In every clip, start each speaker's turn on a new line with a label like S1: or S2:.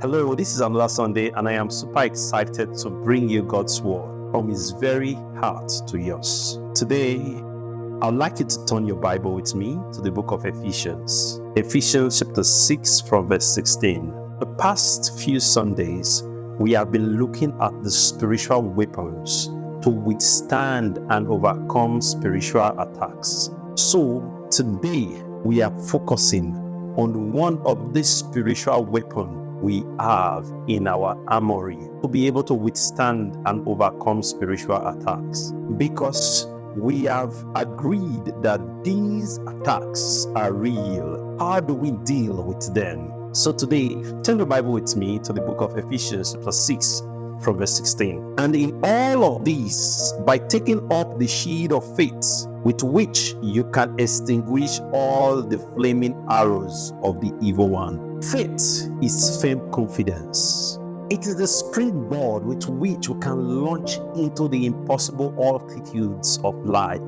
S1: Hello, this is another Sunday, and I am super excited to bring you God's word from His very heart to yours. Today, I'd like you to turn your Bible with me to the book of Ephesians. Ephesians chapter 6 from verse 16. The past few Sundays, we have been looking at the spiritual weapons to withstand and overcome spiritual attacks. So, today, we are focusing on one of these spiritual weapons we have in our armory to be able to withstand and overcome spiritual attacks, because we have agreed that these attacks are real. How do we deal with them? So today, turn the Bible with me to the book of Ephesians chapter 6 from verse 16. And in all of these, by taking up the shield of faith, with which you can extinguish all the flaming arrows of the evil one. Faith is firm confidence. It is the springboard with which we can launch into the impossible altitudes of life.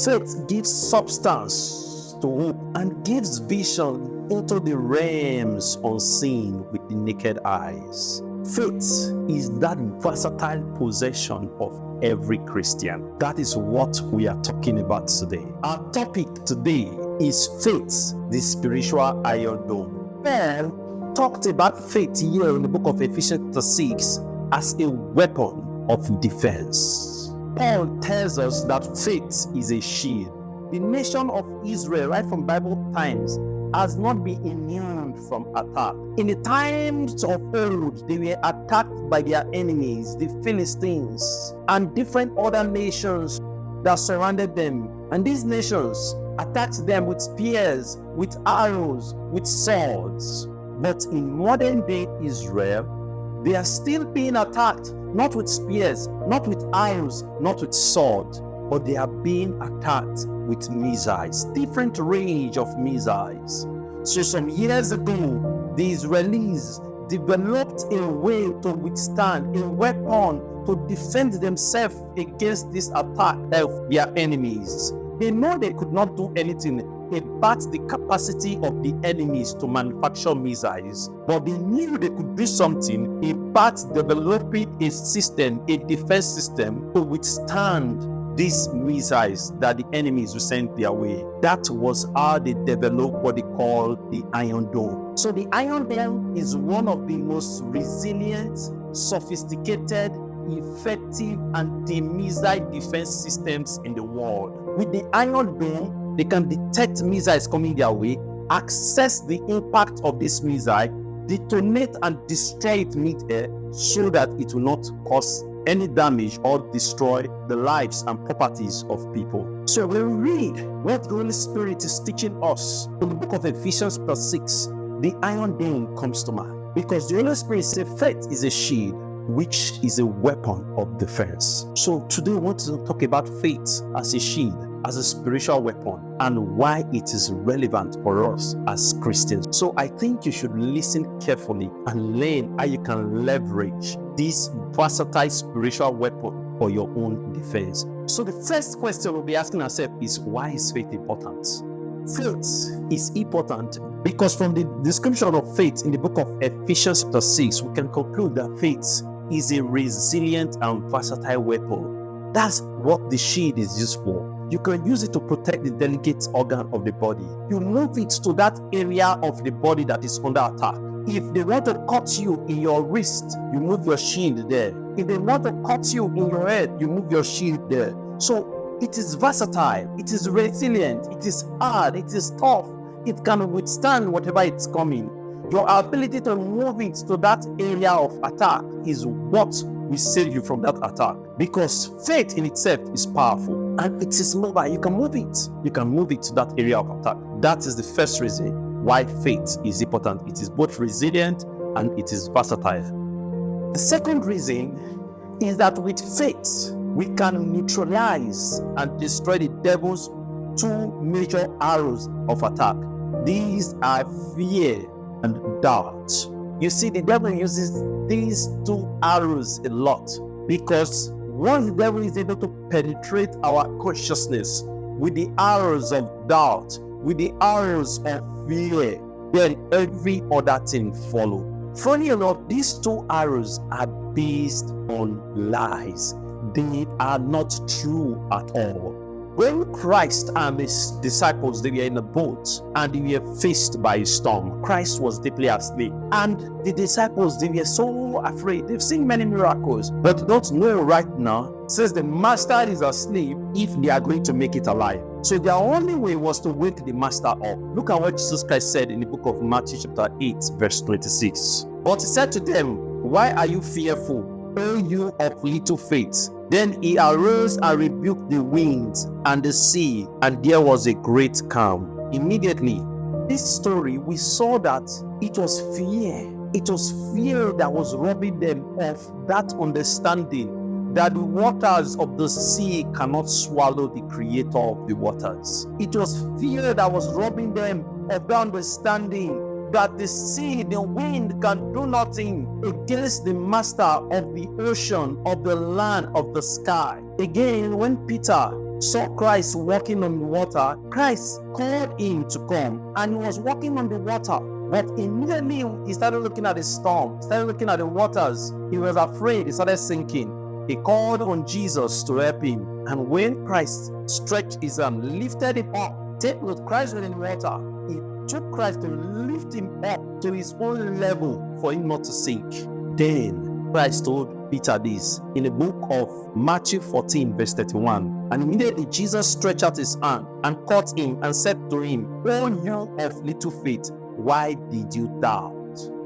S1: Faith gives substance to hope and gives vision into the realms unseen with the naked eyes. Faith is that versatile possession of every Christian. That is what we are talking about today. Our topic today is faith, the spiritual iron dome. Paul talked about faith here in the book of Ephesians chapter 6 as a weapon of defense. Paul tells us that faith is a shield. The nation of Israel, right from Bible times, has not been immune from attack. In the times of old, they were attacked by their enemies, the Philistines, and different other nations that surrounded them. And these nations attacked them with spears, with arrows, with swords. But in modern day Israel, they are still being attacked, not with spears, not with arrows, not with swords, but they are being attacked with missiles, different range of missiles. So some years ago, the Israelis developed a way to withstand, a weapon to defend themselves against this attack of their enemies. They know they could not do anything about the capacity of the enemies to manufacture missiles, but they knew they could do something about developing a system, a defense system to withstand these missiles that the enemies will send their way. That was how they developed what they call the Iron Dome. So the Iron Dome is one of the most resilient, sophisticated, effective anti-missile defense systems in the world. With the Iron Dome, they can detect missiles coming their way, access the impact of this missile, detonate and destroy it mid-air so that it will not cause any damage or destroy the lives and properties of people. So when we read what the Holy Spirit is teaching us in the book of Ephesians chapter 6, the Iron Dome comes to mind, because the Holy Spirit says faith is a shield, which is a weapon of defense. So today we want to talk about faith as a shield, as a spiritual weapon, and why it is relevant for us as Christians. So I think you should listen carefully and learn how you can leverage this versatile spiritual weapon for your own defense. So the first question we'll be asking ourselves is, why is faith important? Faith is important because from the description of faith in the book of Ephesians chapter 6, we can conclude that faith is a resilient and versatile weapon. That's what the shield is used for. You can use it to protect the delicate organ of the body. You move it to that area of the body that is under attack. If they want to cut you in your wrist, you move your shield there. If they want to cut you in your head, you move your shield there. So it is versatile, it is resilient, it is hard, it is tough. It can withstand whatever is coming. Your ability to move it to that area of attack is what will save you from that attack, because faith in itself is powerful and it is mobile. You can move it. You can move it to that area of attack. That is the first reason why faith is important. It is both resilient and it is versatile. The second reason is that with faith, we can neutralize and destroy the devil's two major arrows of attack. These are fear and doubt. You see, the devil uses these two arrows a lot, because once the devil is able to penetrate our consciousness with the arrows of doubt, with the arrows of fear, then every other thing follow. Funny enough, these two arrows are based on lies. They are not true at all. When Christ and his disciples, they were in a boat and they were faced by a storm, Christ was deeply asleep. And the disciples, they were so afraid. They've seen many miracles, but they don't know right now, since the master is asleep, if they are going to make it alive. So their only way was to wake the master up. Look at what Jesus Christ said in the book of Matthew chapter 8, verse 26. But he said to them, "Why are you fearful, O you of little faith?" Then he arose and rebuked the winds and the sea, and there was a great calm. Immediately, this story, we saw that it was fear. It was fear that was robbing them of that understanding that the waters of the sea cannot swallow the creator of the waters. It was fear that was robbing them of the understanding that the sea, the wind, can do nothing against the master of the ocean, of the land, of the sky. Again, when Peter saw Christ walking on the water, Christ called him to come, and he was walking on the water. But immediately he started looking at the storm, started looking at the waters. He was afraid, he started sinking. He called on Jesus to help him. And when Christ stretched his hand, lifted him up, take with Christ was in the water, he took Christ to lift him up to his own level for him not to sink. Then Christ told Peter this in the book of Matthew 14, verse 31. And immediately Jesus stretched out his hand and caught him and said to him, "O you of little faith, why did you doubt?"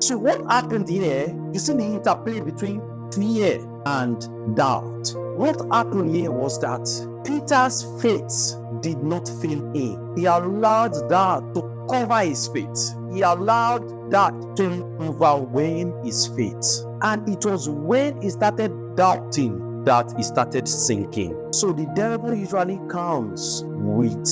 S1: So what happened here? You see the interplay between fear and doubt. What happened here was that Peter's faith did not fail him. He allowed that to cover his faith. He allowed that to overwhelm his faith. And it was when he started doubting that he started sinking. So the devil usually comes with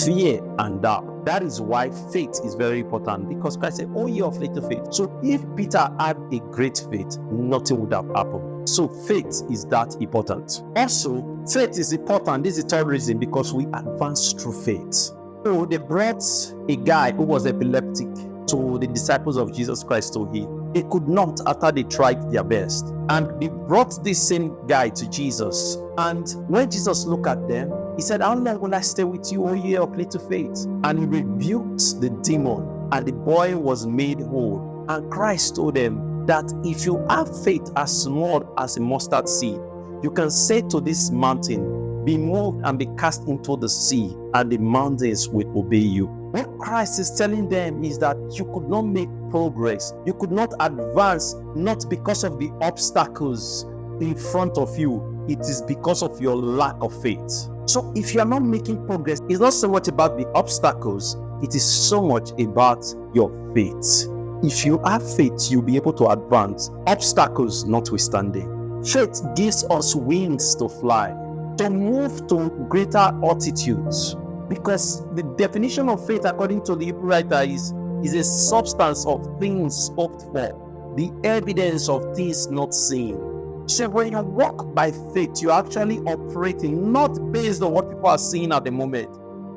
S1: fear and doubt. That is why faith is very important, because Christ said, "Oh, you of little faith." So if Peter had a great faith, nothing would have happened. So faith is that important. Also, faith is important. This is the third reason, because we advance through faith. So they brought a guy who was epileptic to the disciples of Jesus Christ to heal. They could not after they tried their best. And they brought this same guy to Jesus. And when Jesus looked at them, he said, "How long will I stay with you, O ye of little faith?" And he rebuked the demon, and the boy was made whole. And Christ told them that if you have faith as small as a mustard seed, you can say to this mountain, "Be moved and be cast into the sea," and the mountains will obey you. What Christ is telling them is that you could not make progress, you could not advance, not because of the obstacles in front of you, it is because of your lack of faith. So if you are not making progress, it's not so much about the obstacles, it is so much about your faith. If you have faith, you'll be able to advance, obstacles notwithstanding. Faith gives us wings to fly, to move to greater altitudes. Because the definition of faith, according to the Hebrew writer, is a substance of things hoped for, the evidence of things not seen. So when you walk by faith, you're actually operating not based on what people are seeing at the moment,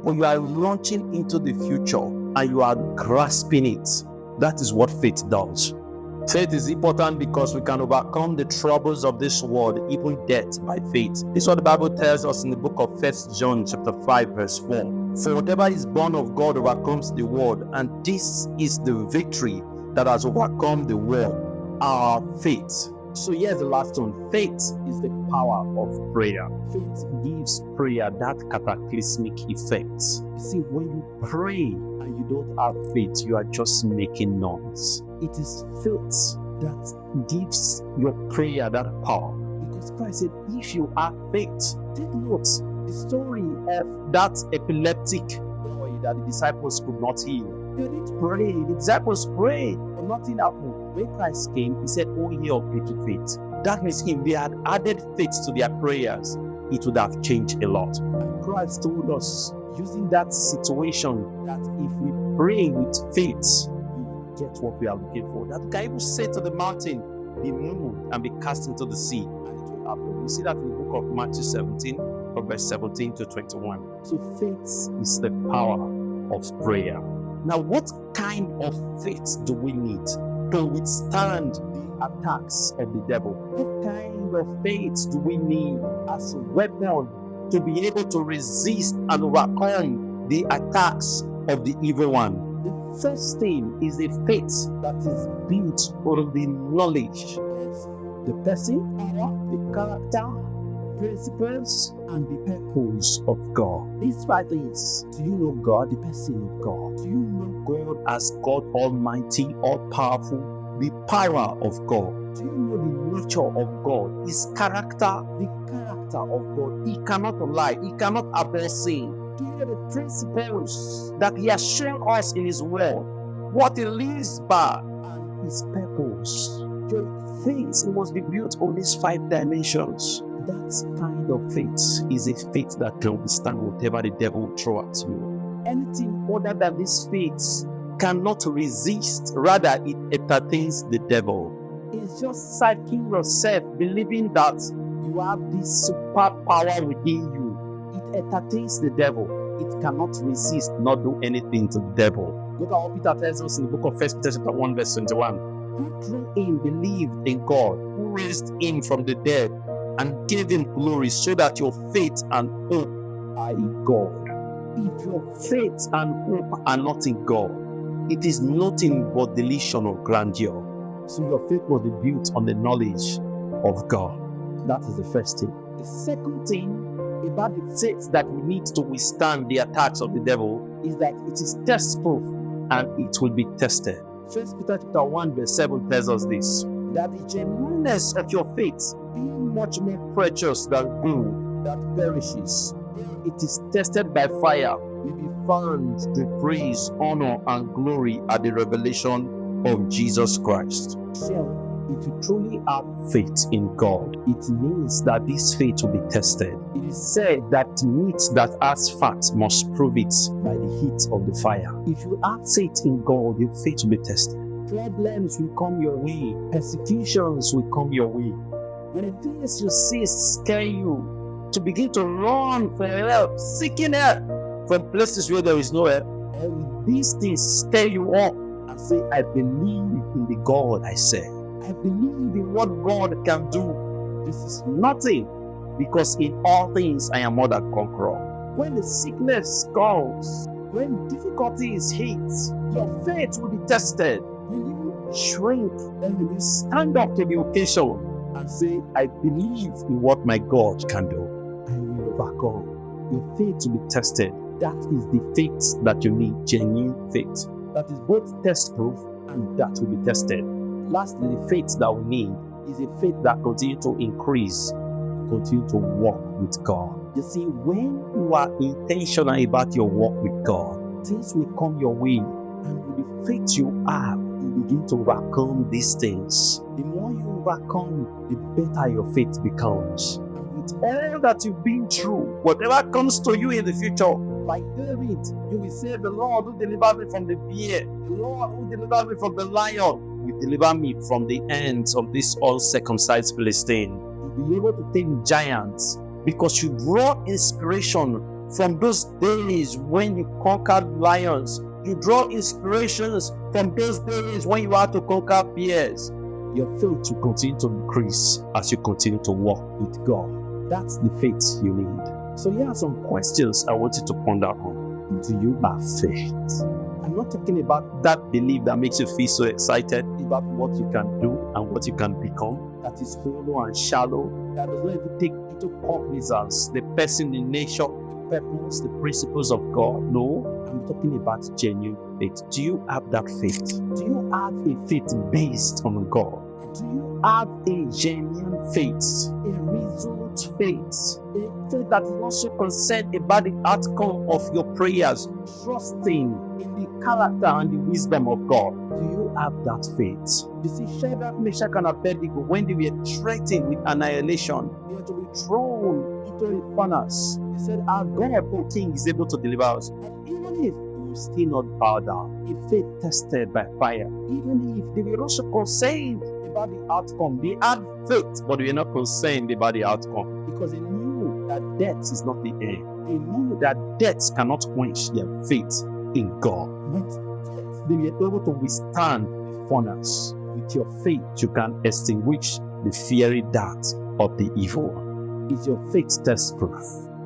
S1: but you are launching into the future and you are grasping it. That is what faith does. Faith is important because we can overcome the troubles of this world, even death, by faith. This is what the Bible tells us in the book of 1 John chapter 5, verse 4. For whatever is born of God overcomes the world, and this is the victory that has overcome the world, our faith. So here's the last one. Faith is the power of prayer. Faith gives prayer that cataclysmic effect. You see, when you pray and you don't have faith, you are just making noise. It is faith that gives your prayer that power. Because Christ said, if you have faith, take note. The story of that epileptic boy that the disciples could not heal. They didn't pray. The disciples prayed, but nothing happened. When Christ came, he said, "Oh, ye of little faith." That means if they had added faith to their prayers, it would have changed a lot. And Christ told us, using that situation, that if we pray with faith, we will get what we are looking for. That we can even say to the mountain, "Be moved and be cast into the sea," and it will happen. We see that in the book of Matthew 17, from verse 17 to 21. So faith is the power of prayer. Now, what kind of faith do we need? to withstand the attacks of the devil? What kind of faith do we need as a weapon to be able to resist and overcome the attacks of the evil one? The first thing is a faith that is built on the knowledge of the person, the character, principles, and the purpose of God. These 5 things. Do you know God, the person of God? Do you know God as God Almighty, all-powerful, the power of God? Do you know the nature of God, His character, the character of God? He cannot lie, He cannot abhor sin. Do you know the principles that He has shown us in His word, what He lives by, and His purpose? Your faith must be built on these 5 dimensions. That kind of faith is a faith that can withstand whatever the devil will throw at you. Anything other than this faith cannot resist, rather it entertains the devil. It's just psyching yourself, believing that you have this super power within you. It entertains the devil. It cannot resist, not do anything to the devil. Look at what Peter tells us in the book of 1 Peter chapter 1 verse 21. Who through him believed in God, who raised him from the dead, and gave him glory, so that your faith and hope are in God. If your faith and hope are not in God, it is nothing but delusion of grandeur. So your faith must be built on the knowledge of God. That is the first thing. The second thing about the faith that we need to withstand the attacks of the devil is that it is test-proof and it will be tested. 1 Peter chapter 1 verse 7 tells us this, that the genuineness of your faith, being much more precious than gold that perishes, it is tested by fire, will be found to praise, honor, and glory at the revelation of Jesus Christ. So, if you truly have faith in God, it means that this faith will be tested. It is said that meat that has fat must prove it by the heat of the fire. If you have faith in God, your faith will be tested. Problems will come your way. Persecutions will come your way. When the things you see scare you, to begin to run for help, seeking help from places where there is no help, and these things scare you up and say, I believe in the God I serve. I believe in what God can do. This is nothing, because in all things I am more than conqueror. When the sickness comes, when difficulties hit, your faith will be tested. Will you shrink, and will you stand up to the occasion and say, I believe in what my God can do? I will overcome. Your faith will be tested. That is the faith that you need, genuine faith. That is both test-proof and that will be tested. Lastly, the faith that we need is a faith that continues to increase, continue to walk with God. You see, when you are intentional about your walk with God, things will come your way, and with the faith you have, you begin to overcome these things. The more you overcome, the better your faith becomes. And with all that you've been through, whatever comes to you in the future, like David, you will say, the Lord who delivered me from the bear, the Lord who delivered me from the lion, will deliver me from the hands of this uncircumcised Philistine. You'll be able to take giants, because you draw inspiration from those days when you conquered lions. You draw inspirations from those days when you had to conquer bears. Your faith will continue to increase as you continue to walk with God. That's the faith you need. So here are some questions I want you to ponder on. Do you have faith? I'm not talking about that belief that makes you feel so excited about what you can do and what you can become, that is hollow and shallow, that does not even take into cognizance the person, the nature, the purpose, the principles of God. No, I'm talking about genuine faith. Do you have that faith? Do you have a faith based on God? Do you have a genuine faith, a resolute faith, a faith that is also concerned about the outcome of your prayers, trusting in the character and the wisdom of God? Do you have that faith? You see, Shadrach, Meshach, and Abednego, when they were threatened with annihilation, they were to be thrown into a furnace. They said, our God, O King, is able to deliver us. And even if we will still not bow down, if faith tested by fire, even if they were also concerned about the outcome, they had faith, but they were not concerned about the outcome, because they knew that death is not the end. They knew that death cannot quench their faith in God. But they were able to withstand the furnace. With your faith, you can extinguish the fiery dart of the evil. Is your faith test-proof?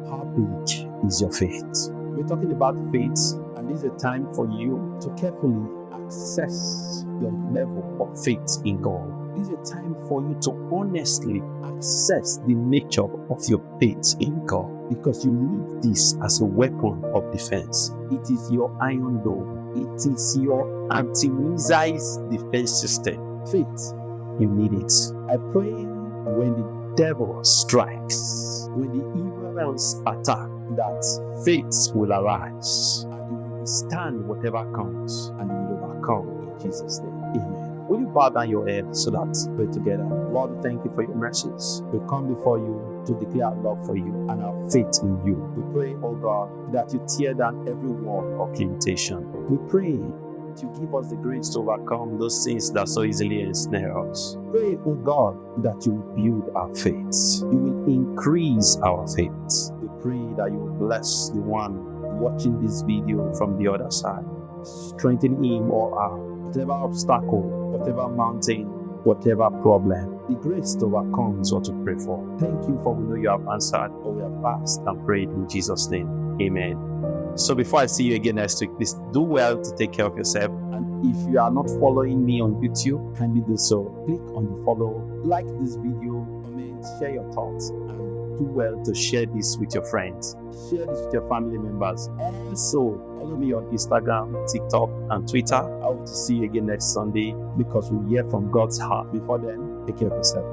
S1: How big is your faith? We're talking about faith, and this is a time for you to carefully assess your level of faith in God. This is a time for you to honestly assess the nature of your faith in God, because you need this as a weapon of defense. It is your iron dome. It is your anti-missile defense system. Faith, you need it. I pray when the devil strikes, when the evil ones attack, that faith will arise and you will stand whatever comes and you will overcome in Jesus' name. Amen. Will you bow down your head so that we pray together? Lord, we thank you for your mercies. We come before you to declare our love for you and our faith in you. We pray, oh God, that you tear down every wall of limitation. We pray that you give us the grace to overcome those things that so easily ensnare us. Pray, oh God, that you will build our faith. You will increase our faith. We pray that you will bless the one watching this video from the other side. Strengthen him or her. Whatever obstacle, whatever mountain, whatever problem, the grace to overcome is what to pray for. Thank you for we know you have answered, or we have asked and prayed in Jesus' name. Amen. So before I see you again next week, please do well to take care of yourself. And if you are not following me on YouTube, kindly do so. Click on the follow, like this video, comment, share your thoughts, and do well to share this with your friends. Share this with your family members. Also, follow me on Instagram, TikTok, and Twitter. I hope to see you again next Sunday, because we'll hear from God's heart. Before then, take care of yourself.